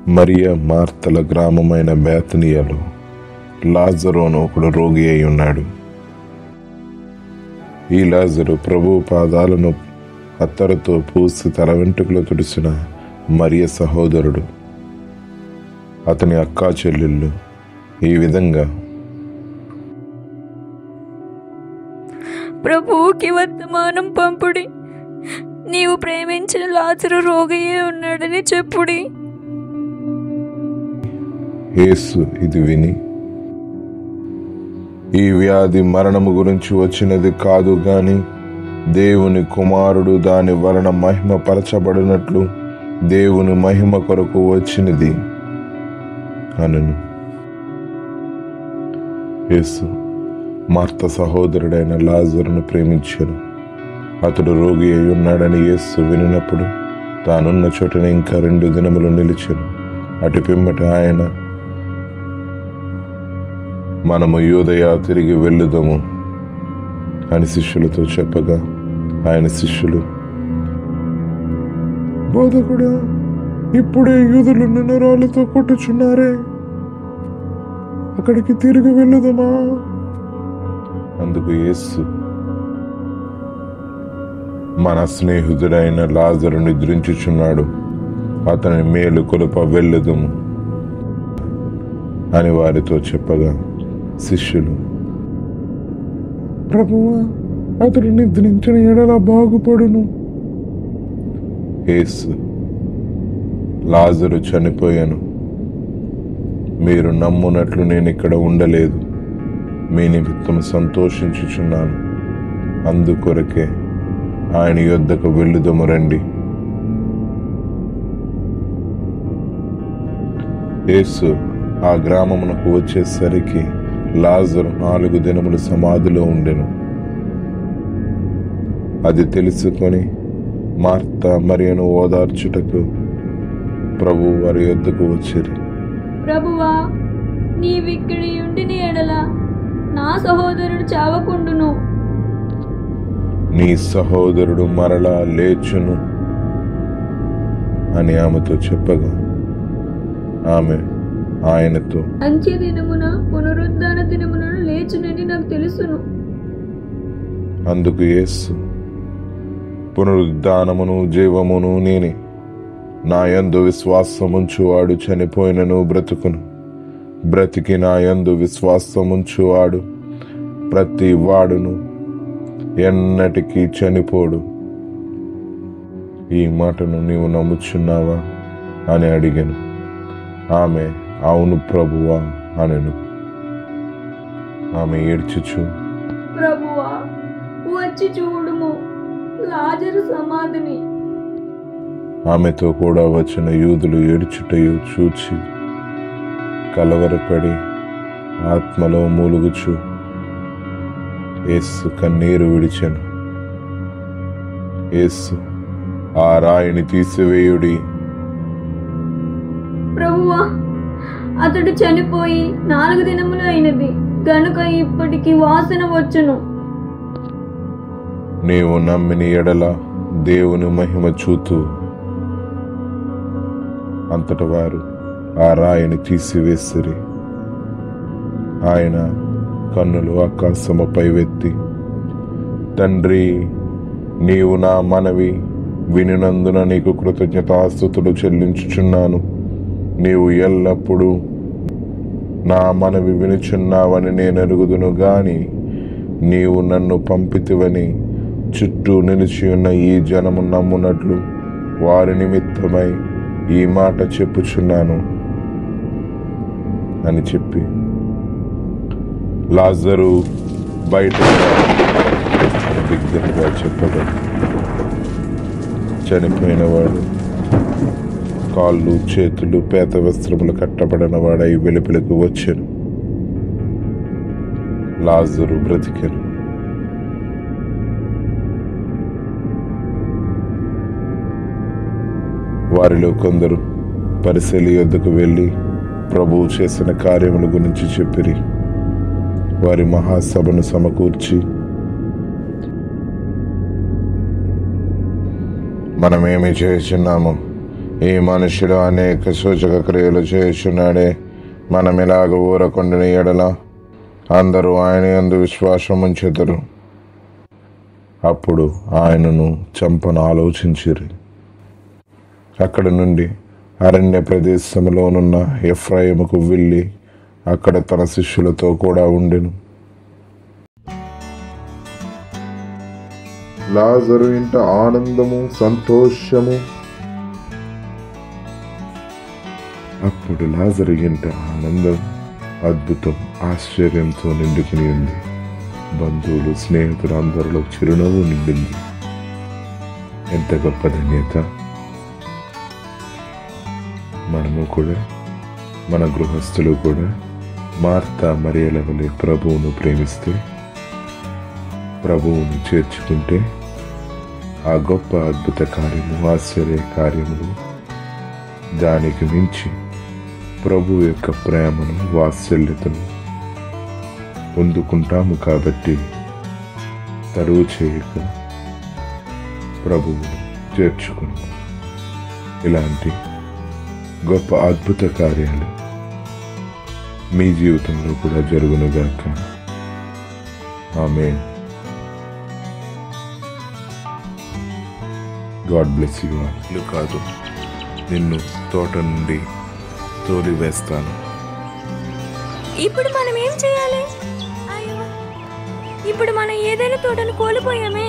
మరియ మార్తల గ్రామమైన బేతనియలో లాజరు అను ఒకడు రోగి అయి ఉన్నాడు. ఈ లాజరు ప్రభువు పాదాలను అత్తరుతో పూసి తల వెంట్రుకలు తుడిసిన మరియ సహోదరుడు. అతని అక్కా చెల్లెళ్ళు ఈ విధంగా ప్రభువుకి వర్తమానం పంపుడి, నీవు ప్రేమించిన లాజరు రోగియే ఉన్నాడని చెప్పుడి. యేసు ఇది విని, ఈ వ్యాధి మరణము గురించి వచ్చినది కాదు గాని దేవుని కుమారుడు దాని వలన మహిమ పరచబడినట్లు దేవుని మహిమ కొరకు వచ్చినది అనను. యేసు మార్త సహోదరుడైన లాజరును ప్రేమించాను. అతడు రోగి అయి ఉన్నాడని యేసు వినినప్పుడు తానున్న చోటనే ఇంకా 2 దినములు నిలిచెను. అటు పిమ్మట ఆయన, మనము యూదయ తిరిగి వెళ్ళుదాము అని శిష్యులతో చెప్పగా, ఆయన శిష్యులు, బోధకుడా, ఇప్పుడే యూదులు నిన్ను రాళ్ళతో కొట్టుచున్నారే, అక్కడికి తిరిగి వెళ్ళుదామా? అందుకు యేసు, మన స్నేహితుడైన లాజరు నిద్రించుచున్నాడు, అతని మేలు కొలుప వెళ్ళుదాము అని వారితో చెప్పగా, శిష్యులు, ప్రభువా, అతడు నిద్రించిన ఎడల బాగుపడును. యేసు, లాజరు చనిపోయాను, మీరు నమ్మునట్లు నేను ఇక్కడ ఉండలేదు, మీ నిమిత్తం సంతోషించుచున్నాను, అందుకొరకే ఆయన యొద్దకు వెళ్ళుదము రండి. యేసు ఆ గ్రామమునకు వచ్చేసరికి లాజరు 4 దినములు సమాధిలో ఉండెను. అది తెలుసుకొని మార్త మరియను ఓదార్చుటకు ప్రభు వారి యొద్దకు వచ్చిరి. ప్రభువా, నీవిక్కడి ఉండిని ఎడల నా సహోదరుడు చావకుండును. నీ సహోదరుడు మరలా లేచును అని ఆమెతో చెప్పగా, ఆమె ఆయనతో, అంత్య దినమున పునరుద్ధాన దినమున లేచునని నాకు తెలుసును. అందుకు యేసు, పునరుద్ధానమును జీవమును నేనే, నా యందు విశ్వాసముంచువాడు చనిపోయినను బ్రతుకును, బ్రతికి నా యందు విశ్వాసముంచువాడు ప్రతి వాడును ఎన్నటికీ చనిపోడు. ఈ మాటను నీవు నమ్ముచున్నావా అని అడిగాను. ఆమె, అవును ప్రభువా అనెను. ఆమె ఏడ్చుచు, ప్రభువా, వచ్చి చూడుము లాజరు సమాధిని. ఆమెతో కూడా వచ్చిన యూదులు ఏడ్చుటయు చూచి కలవరపడి ఆత్మలో మూలుగుచు యేసు కన్నీరు విడిచెను. యేసు, ఆ రాయిని తీసివేయుడి. ప్రభువా, అతడు చనిపోయి 4 దినములు అయినది గనుక ఇప్పటికి వాసన వచ్చును. నీవు నమ్మిన ఎడల దేవుని మహిమ చూతూ. అంతట వారు ఆ రాయిని తీసివేసిరి. ఆయన కన్నులు ఆకాశముపై వెత్తి, తండ్రి, నీవు నా మనవి వినినందున నీకు కృతజ్ఞతాస్తుతులు చెల్లించుచున్నాను. నీవు ఎల్లప్పుడూ నా మనవి వినుచున్నావని నేను ఎరుగుదును గాని నీవు నన్ను పంపితివని చుట్టూ నిలిచి ఉన్న ఈ జనము నమ్మునట్లు వారి నిమిత్తమై ఈ మాట చెప్పుచున్నాను అని చెప్పి, లాజరు బయట బిగ్గరగా చెప్పగా, చనిపోయిన వాడు కాళ్ళు చేతులు పేత వస్త్రములు కట్టబడిన వాడై వెలుపలకు వచ్చెను. లాజరు బ్రతికెను. వారిలో కొందరు పరిసెలి యొద్దకు వెళ్ళి ప్రభువు చేసిన కార్యముల గురించి చెప్పిరి. వారి మహాసభను సమకూర్చి, మనమేమి చేస్తున్నాము, ఈ మనుషుడు అనేక సూచక క్రియలు చేయుచున్నాడే, మనం ఇలాగ ఊరకుండని ఎడల అందరూ ఆయన యందు విశ్వాసం ఉంచెదరు. అప్పుడు ఆయనను చంపను ఆలోచించిరి. అక్కడ నుండి అరణ్య ప్రదేశంలోనున్న ఎఫ్రాయిముకు వెళ్ళి అక్కడ తన శిష్యులతో కూడా ఉండెను. లాజరు ఇంట ఆనందము, సంతోషము. అప్పుడు లాజరు ఇంట ఆనందం, అద్భుతం, ఆశ్చర్యంతో నిండుకుని ఉంది. బంధువులు, స్నేహితులు అందరిలో చిరునవ్వు నిండింది. ఎంత గొప్ప ధన్యత! మనము కూడా, మన గృహస్థులు కూడా మార్తా మరియల వలె ప్రభువును ప్రేమిస్తే, ప్రభువును చేర్చుకుంటే ఆ గొప్ప అద్భుత కార్యము, ఆశ్చర్య కార్యములు, దానికి మించి ప్రభు యొక్క ప్రేమను, వాత్సల్యతను పొందుకుంటాము. కాబట్టి తరువు చేయక ప్రభువును చేర్చుకున్నాము. ఇలాంటి గొప్ప అద్భుత కార్యాలు మీ జీవితంలో కూడా జరుగునుగాక. Amen. God bless you all. ఇల్లు కాదు, నిన్ను తోట నుండి తోలివేస్తాను. ఇప్పుడు మనం ఏం చేయాలి? అయ్యో, ఇప్పుడు మనం ఏదైనా తోటను కోల్పోయామే.